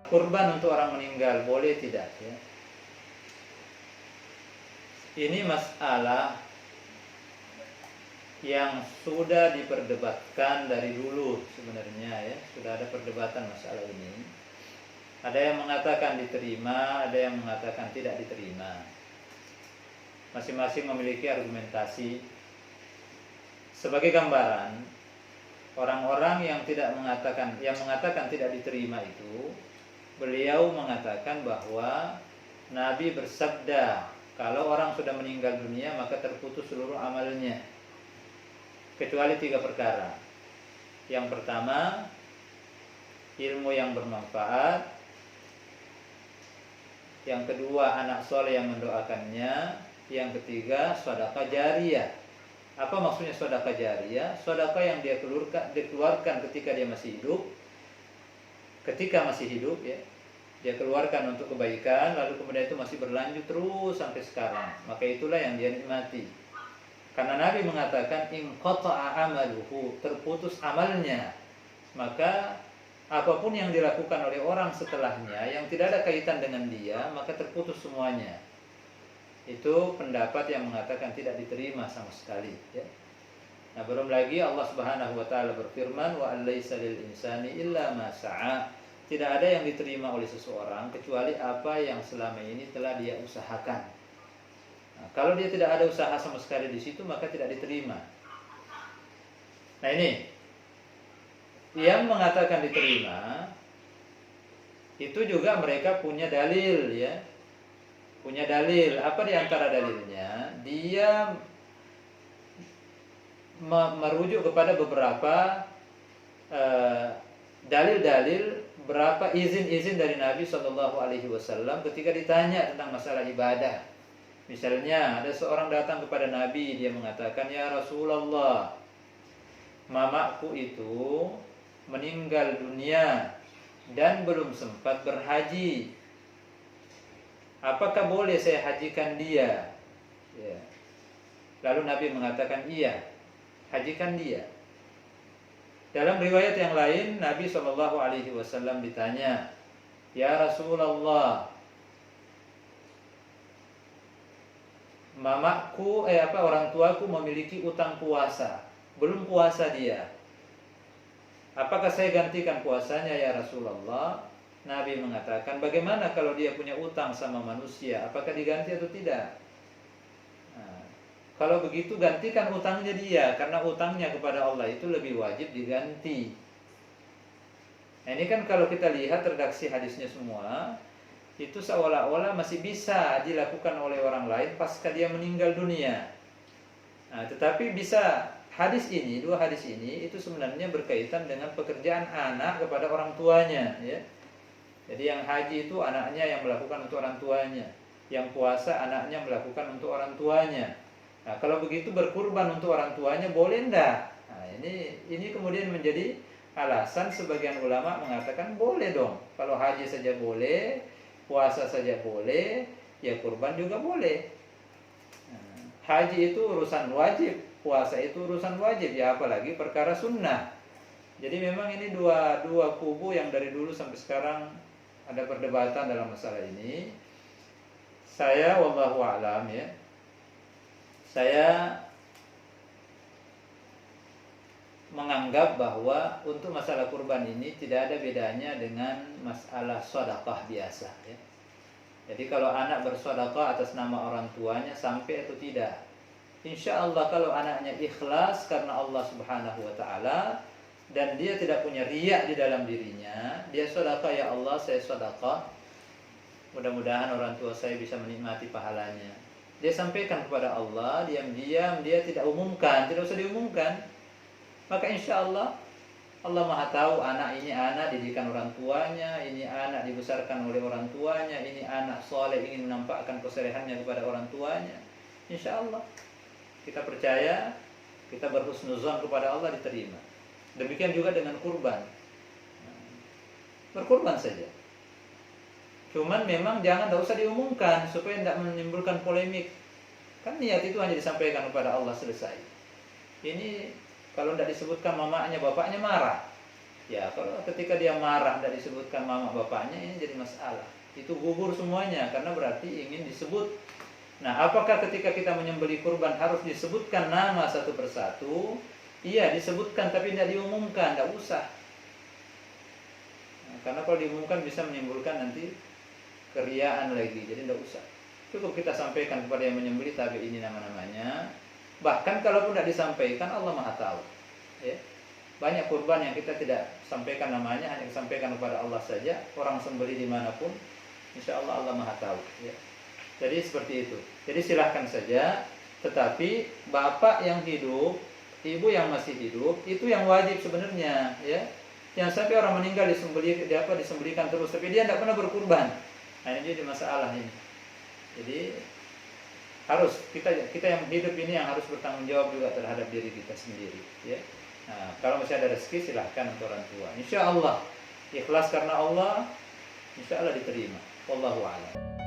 kurban untuk orang meninggal boleh tidak ya? Ini masalah yang sudah diperdebatkan dari dulu sebenarnya ya, sudah ada perdebatan masalah ini. Ada yang mengatakan diterima, ada yang mengatakan tidak diterima. Masing-masing memiliki argumentasi. Sebagai gambaran, orang-orang yang mengatakan tidak diterima itu, beliau mengatakan bahwa Nabi bersabda, kalau orang sudah meninggal dunia maka terputus seluruh amalnya, kecuali 3 perkara. Yang pertama, ilmu yang bermanfaat. Yang kedua, anak soleh yang mendoakannya. Yang ketiga, sedekah jariyah. Apa maksudnya sedekah jariyah? Sedekah yang dia keluarkan ketika dia masih hidup. Ketika masih hidup ya, dia keluarkan untuk kebaikan, lalu kemudian itu masih berlanjut terus sampai sekarang. Maka itulah yang dia nikmati. Karena Nabi mengatakan in qata'a amaluhu, terputus amalnya, maka apapun yang dilakukan oleh orang setelahnya yang tidak ada kaitan dengan dia, maka terputus semuanya. Itu pendapat yang mengatakan tidak diterima sama sekali ya. Nah, belum lagi Allah Subhanahu wa taala berfirman wa allaisa lil insani illa ma sa'a. Tidak ada yang diterima oleh seseorang kecuali apa yang selama ini telah dia usahakan. Nah, kalau dia tidak ada usaha sama sekali di situ, maka tidak diterima. Nah, ini yang mengatakan diterima itu juga mereka punya dalil ya. Punya dalil. Apa di antara dalilnya? Dia merujuk kepada beberapa dalil-dalil, berapa izin-izin dari Nabi SAW ketika ditanya tentang masalah ibadah. Misalnya ada seorang datang kepada Nabi, dia mengatakan, ya Rasulullah, mamaku itu meninggal dunia dan belum sempat berhaji. Apakah boleh saya hajikan dia? Ya. Lalu Nabi mengatakan, iya, hajikan dia. Dalam riwayat yang lain, Nabi SAW ditanya, ya Rasulullah, mamaku orang tuaku memiliki utang puasa, belum puasa dia. Apakah saya gantikan puasanya ya Rasulullah? Nabi mengatakan, bagaimana kalau dia punya utang sama manusia? Apakah diganti atau tidak? Nah, kalau begitu gantikan utangnya dia, karena utangnya kepada Allah itu lebih wajib diganti. Nah, ini kan kalau kita lihat redaksi hadisnya semua, itu seolah-olah masih bisa dilakukan oleh orang lain pasca dia meninggal dunia. Nah, tetapi bisa dua hadis ini itu sebenarnya berkaitan dengan pekerjaan anak kepada orang tuanya ya. Jadi yang haji itu anaknya yang melakukan untuk orang tuanya, yang puasa anaknya melakukan untuk orang tuanya. Nah, kalau begitu berkurban untuk orang tuanya boleh enggak? Nah, ini kemudian menjadi alasan sebagian ulama mengatakan boleh dong. Kalau haji saja boleh, puasa saja boleh, ya kurban juga boleh. Nah, haji itu urusan wajib, puasa itu urusan wajib, ya apalagi perkara sunnah. Jadi memang ini dua kubu yang dari dulu sampai sekarang ada perdebatan dalam masalah ini. Saya wallahu a'lam ya, saya menganggap bahwa untuk masalah kurban ini tidak ada bedanya dengan masalah sedekah biasa ya. Jadi kalau anak bersedekah atas nama orang tuanya sampai atau tidak, insya Allah kalau anaknya ikhlas karena Allah Subhanahu wa ta'ala dan dia tidak punya riya di dalam dirinya, dia sedekah, ya Allah saya sedekah, mudah-mudahan orang tua saya bisa menikmati pahalanya. Dia sampaikan kepada Allah, diam-diam, dia tidak umumkan, tidak usah diumumkan. Maka insya Allah, Allah Maha tahu anak ini anak didikan orang tuanya, ini anak dibesarkan oleh orang tuanya, ini anak soleh ingin menampakkan kesalehannya kepada orang tuanya. Insya Allah kita percaya, kita berhusnuzon kepada Allah, diterima. Demikian juga dengan kurban. Berkurban saja. Cuman memang tidak usah diumumkan supaya tidak menimbulkan polemik. Kan niat itu hanya disampaikan kepada Allah, selesai. Ini kalau tidak disebutkan mamanya, bapaknya marah. Ya kalau ketika dia marah dan disebutkan mama bapaknya, ini jadi masalah. Itu gugur semuanya karena berarti ingin disebut. Nah, apakah ketika kita menyembelih kurban harus disebutkan nama satu persatu? Iya, disebutkan tapi tidak diumumkan, tidak usah. Nah, karena kalau diumumkan bisa menimbulkan nanti keriaan lagi, jadi tidak usah. Cukup kita sampaikan kepada yang menyembelih, tapi ini nama-namanya. Bahkan kalaupun tidak disampaikan, Allah Maha tahu. Ya. Banyak kurban yang kita tidak sampaikan namanya, hanya disampaikan kepada Allah saja. Orang sembelih dimanapun, insya Allah Allah Maha tahu. Ya. Jadi seperti itu. Jadi silahkan saja. Tetapi bapak yang hidup, ibu yang masih hidup, itu yang wajib sebenarnya. Ya. Yang sampai orang meninggal disembelihkan terus, tapi dia tidak pernah berkurban. Nah ini jadi masalah ini. Jadi harus kita yang hidup ini yang harus bertanggung jawab juga terhadap diri kita sendiri. Ya. Nah, kalau masih ada rezeki silahkan untuk orang tua. Insya Allah ikhlas karena Allah, insya Allah diterima. Wallahu a'lam.